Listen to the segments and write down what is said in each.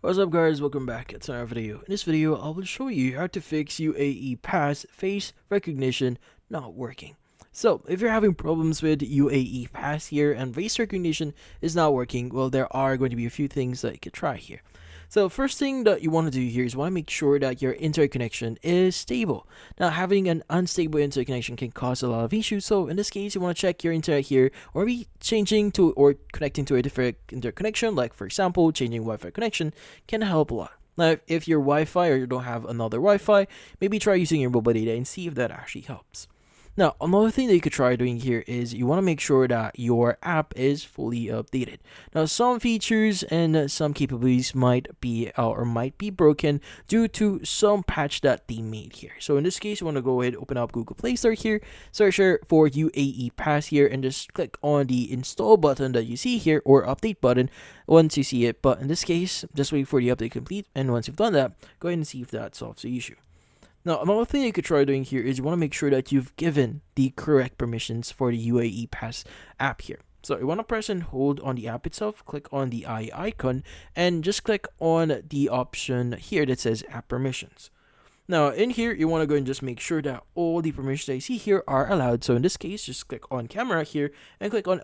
What's up guys, welcome back to another video. In this video, I will show you how to fix UAE Pass face recognition not working. So, if you're having problems with UAE Pass here and face recognition is not working, well, there are going to be a few things that you could try here. So, first thing that you want to do here is want to make sure that your internet connection is stable. Now, having an unstable internet connection can cause a lot of issues. So, in this case, you want to check your internet here, or maybe changing to or connecting to a different internet connection, like for example, changing Wi-Fi connection can help a lot. Now, if your Wi-Fi or you don't have another Wi-Fi, maybe try using your mobile data and see if that actually helps. Now, another thing that you could try doing here is you want to make sure that your app is fully updated. Now, some features and some capabilities might be broken due to some patch that they made here. So in this case, you want to go ahead, open up Google Play Store here, search here for UAE Pass here, and just click on the install button that you see here, or update button once you see it. But in this case, just wait for the update complete, and once you've done that, go ahead and see if that solves the issue. Now, another thing you could try doing here is you want to make sure that you've given the correct permissions for the UAE Pass app here. So you want to press and hold on the app itself, click on the eye icon, and just click on the option here that says app permissions. Now, in here, you want to go and just make sure that all the permissions that you see here are allowed. So in this case, just click on camera here and click on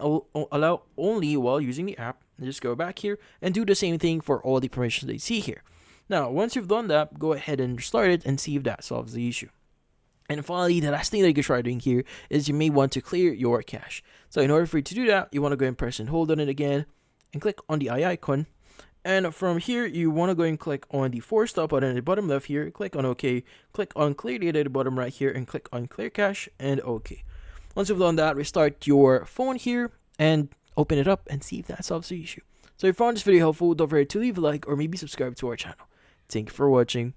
allow only while using the app. And just go back here and do the same thing for all the permissions that you see here. Now, once you've done that, go ahead and restart it and see if that solves the issue. And finally, the last thing that you can try doing here is you may want to clear your cache. So in order for you to do that, you want to go and press and hold on it again and click on the eye icon. And from here, you want to go and click on the force stop button at the bottom left here, click on OK, click on clear data at the bottom right here, and click on clear cache and OK. Once you've done that, restart your phone here and open it up and see if that solves the issue. So if you found this video helpful, don't forget to leave a like or maybe subscribe to our channel. Thank you for watching.